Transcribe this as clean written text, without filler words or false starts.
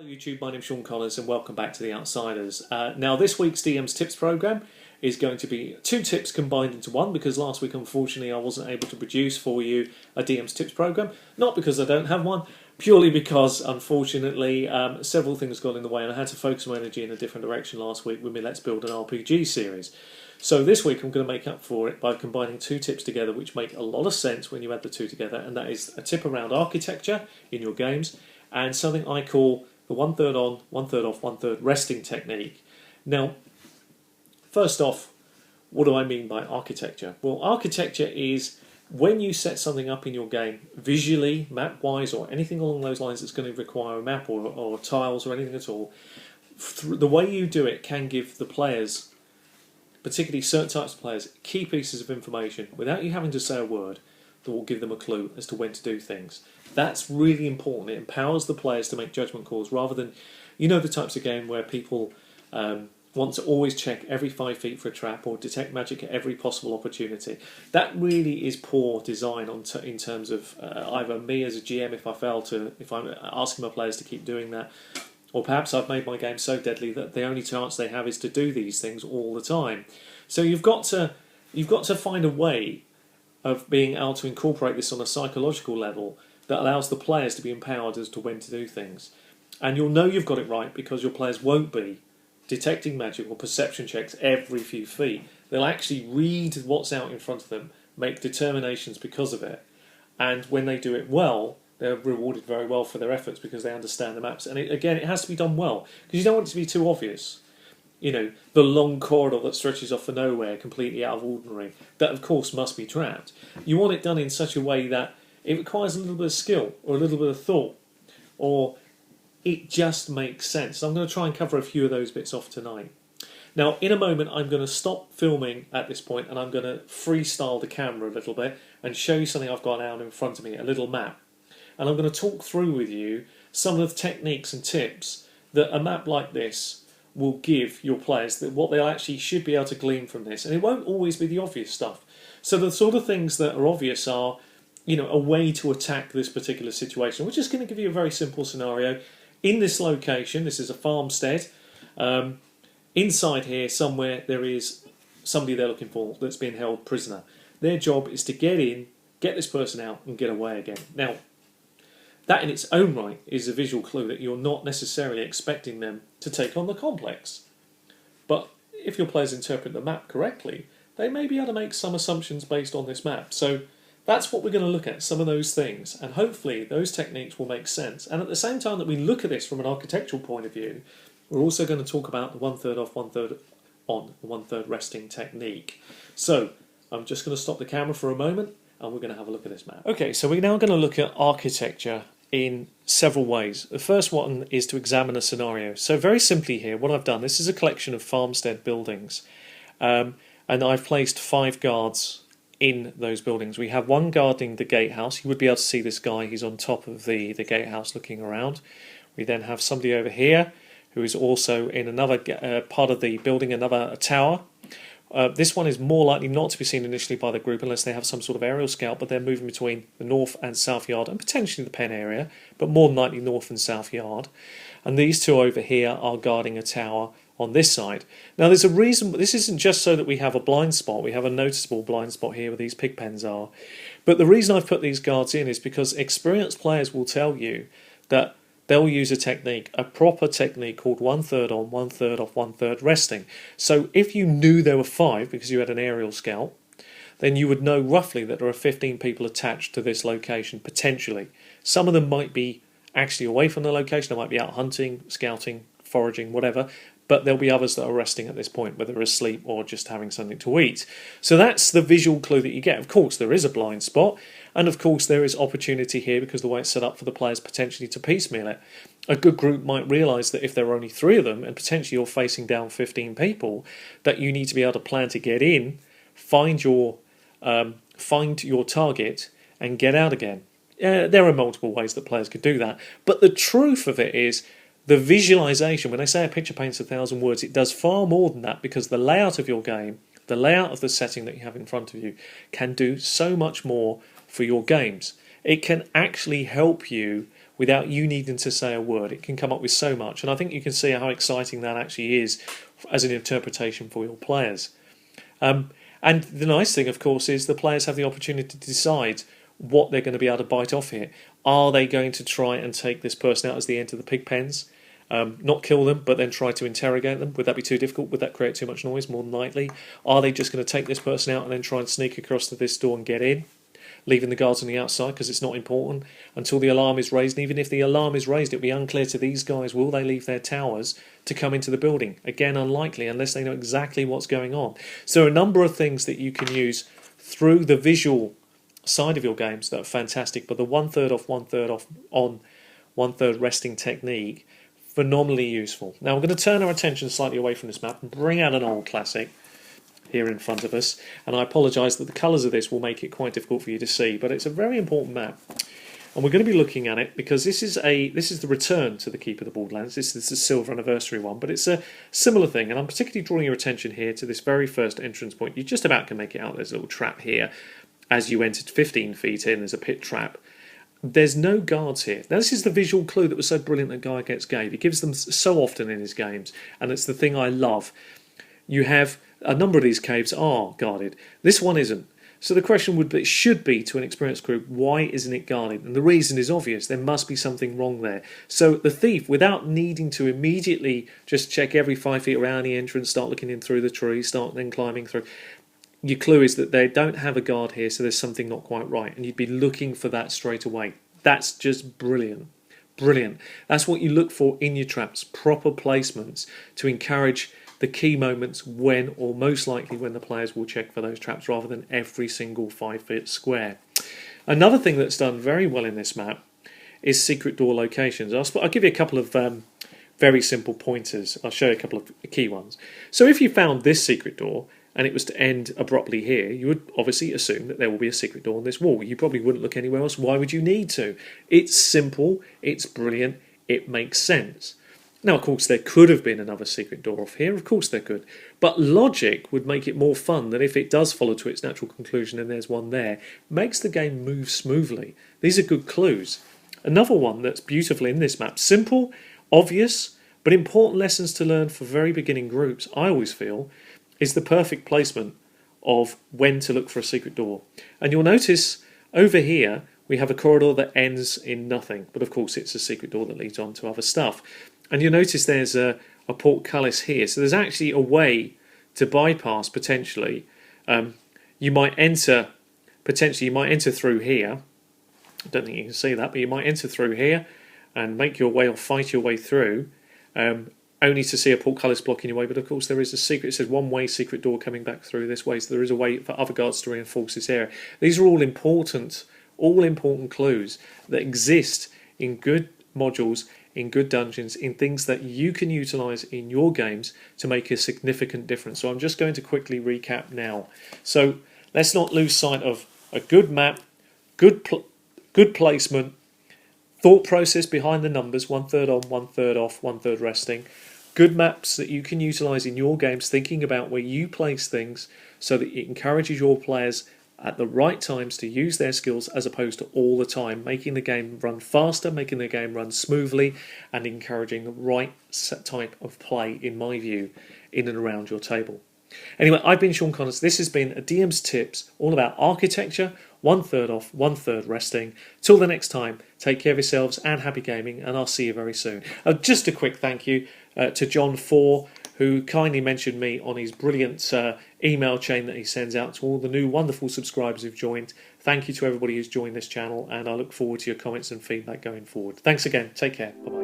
Hello YouTube, my name's Sean Collins and welcome back to The Outsiders. Now this week's DM's Tips programme is going to be two tips combined into one, because last week unfortunately I wasn't able to produce for you a DM's Tips programme. Not because I don't have one, purely because unfortunately several things got in the way and I had to focus my energy in a different direction last week with me Let's Build an RPG series. So this week I'm going to make up for it by combining two tips together which make a lot of sense when you add the two together, and that is a tip around architecture in your games and something I call the 1/3 on, 1/3 off, 1/3 resting technique. Now, first off, what do I mean by architecture? Well, architecture is when you set something up in your game, visually, map-wise, or anything along those lines that's going to require a map or tiles or anything at all, the way you do it can give the players, particularly certain types of players, key pieces of information without you having to say a word that will give them a clue as to when to do things. That's really important. It empowers the players to make judgment calls rather than, you know, the types of game where people want to always check every 5 feet for a trap or detect magic at every possible opportunity. That really is poor design in terms of either me as a GM if I'm asking my players to keep doing that, or perhaps I've made my game so deadly that the only chance they have is to do these things all the time. So you've got to find a way of being able to incorporate this on a psychological level that allows the players to be empowered as to when to do things. And you'll know you've got it right because your players won't be detecting magic or perception checks every few feet. They'll actually read what's out in front of them, make determinations because of it, and when they do it well, they're rewarded very well for their efforts because they understand the maps. And it has to be done well, because you don't want it to be too obvious. You know, the long corridor that stretches off for nowhere, completely out of ordinary, that of course must be trapped. You want it done in such a way that it requires a little bit of skill or a little bit of thought, or it just makes sense. I'm going to try and cover a few of those bits off tonight. Now, in a moment, I'm going to stop filming at this point and I'm going to freestyle the camera a little bit and show you something I've got out in front of me, a little map. And I'm going to talk through with you some of the techniques and tips that a map like this will give your players, that what they actually should be able to glean from this. And it won't always be the obvious stuff. So the sort of things that are obvious are, you know, a way to attack this particular situation. We're just going to give you a very simple scenario. In this location, this is a farmstead. Inside here somewhere there is somebody they're looking for that's been held prisoner. Their job is to get in, get this person out and get away again. Now, that in its own right is a visual clue that you're not necessarily expecting them to take on the complex. But if your players interpret the map correctly, they may be able to make some assumptions based on this map. So that's what we're going to look at, some of those things, and hopefully those techniques will make sense. And at the same time that we look at this from an architectural point of view, we're also going to talk about the 1/3 off, 1/3 on, 1/3 resting technique. So I'm just going to stop the camera for a moment and we're going to have a look at this map. Okay, so we're now going to look at architecture in several ways. The first one is to examine a scenario. So very simply here, what I've done, this is a collection of farmstead buildings, and I've placed 5 guards in those buildings. We have one guarding the gatehouse. You would be able to see this guy, he's on top of the gatehouse looking around. We then have somebody over here who is also in another part of the building, another tower. This one is more likely not to be seen initially by the group unless they have some sort of aerial scout, but they're moving between the north and south yard and potentially the pen area, but more than likely north and south yard. And these two over here are guarding a tower on this side. Now there's a reason, this isn't just so that we have a blind spot, we have a noticeable blind spot here where these pig pens are. But the reason I've put these guards in is because experienced players will tell you that they'll use a technique, a proper technique called 1/3 on, 1/3 off, 1/3 resting. So if you knew there were 5 because you had an aerial scout, then you would know roughly that there are 15 people attached to this location, potentially. Some of them might be actually away from the location, they might be out hunting, scouting, foraging, whatever, but there'll be others that are resting at this point, whether asleep or just having something to eat. So that's the visual clue that you get. Of course, there is a blind spot, and of course there is opportunity here because the way it's set up for the players potentially to piecemeal it. A good group might realise that if there are only 3 of them, and potentially you're facing down 15 people, that you need to be able to plan to get in, find your target, and get out again. There are multiple ways that players could do that, but the truth of it is, the visualization, when they say a picture paints 1,000 words, it does far more than that, because the layout of your game, the layout of the setting that you have in front of you, can do so much more for your games. it can actually help you without you needing to say a word. It can come up with so much, and I think you can see how exciting that actually is as an interpretation for your players. And the nice thing, of course, is the players have the opportunity to decide what they're going to be able to bite off here. Are they going to try and take this person out as the end of the pig pens? Not kill them, but then try to interrogate them? Would that be too difficult? Would that create too much noise? More than likely. Are they just going to take this person out and then try and sneak across to this door and get in, leaving the guards on the outside because it's not important until the alarm is raised? And even if the alarm is raised, it'll be unclear to these guys, will they leave their towers to come into the building? Again, unlikely unless they know exactly what's going on. So there are a number of things that you can use through the visual side of your games that are fantastic, but the 1/3 off, 1/3 off on, 1/3 resting technique, phenomenally useful. Now we're going to turn our attention slightly away from this map and bring out an old classic here in front of us, and I apologise that the colours of this will make it quite difficult for you to see, but it's a very important map, and we're going to be looking at it because this is the return to the Keep of the Borderlands. This is the silver anniversary one, but it's a similar thing, and I'm particularly drawing your attention here to this very first entrance point. You just about can make it out. There's a little trap here. As you entered 15 feet in, there's a pit trap. There's no guards here. Now, this is the visual clue that was so brilliant that Guy Getz gave. He gives them so often in his games, and it's the thing I love. You have a number of these caves are guarded. This one isn't. So the question should be to an experienced group, why isn't it guarded? And the reason is obvious. There must be something wrong there. So the thief, without needing to immediately just check every 5 feet around the entrance, start looking in through the trees, start then climbing through, your clue is that they don't have a guard here, so there's something not quite right, and you'd be looking for that straight away. That's just brilliant. Brilliant. That's what you look for in your traps, proper placements to encourage the key moments when, or most likely when, the players will check for those traps rather than every single 5 foot square. Another thing that's done very well in this map is secret door locations. I'll give you a couple of very simple pointers. I'll show you a couple of key ones. So if you found this secret door, and it was to end abruptly here, you would obviously assume that there will be a secret door on this wall. You probably wouldn't look anywhere else. Why would you need to? It's simple, it's brilliant, it makes sense. Now, of course, there could have been another secret door off here. Of course there could. But logic would make it more fun than if it does follow to its natural conclusion and there's one there. Makes the game move smoothly. These are good clues. Another one that's beautiful in this map. Simple, obvious, but important lessons to learn for very beginning groups, I always feel, is the perfect placement of when to look for a secret door. And you'll notice over here we have a corridor that ends in nothing, but of course it's a secret door that leads on to other stuff. And you'll notice there's a portcullis here, so there's actually a way to bypass potentially. You might enter through here. I don't think you can see that, but you might enter through here and make your way or fight your way through. Only to see a portcullis blocking your way, but of course there is a secret. It says one-way secret door coming back through this way, so there is a way for other guards to reinforce this area. These are all important clues that exist in good modules, in good dungeons, in things that you can utilise in your games to make a significant difference. So I'm just going to quickly recap now. So let's not lose sight of a good map, good placement, thought process behind the numbers, 1/3 on, 1/3 off, 1/3 resting. Good maps that you can utilise in your games, thinking about where you place things so that it encourages your players at the right times to use their skills as opposed to all the time, making the game run faster, making the game run smoothly, and encouraging the right type of play, in my view, in and around your table. Anyway, I've been Sean Connors. This has been a DM's Tips, all about architecture, 1/3 off, 1/3 resting. Till the next time, take care of yourselves and happy gaming, and I'll see you very soon. Just a quick thank you to John 4, who kindly mentioned me on his brilliant email chain that he sends out to all the new wonderful subscribers who've joined. Thank you to everybody who's joined this channel, and I look forward to your comments and feedback going forward. Thanks again. Take care. Bye-bye.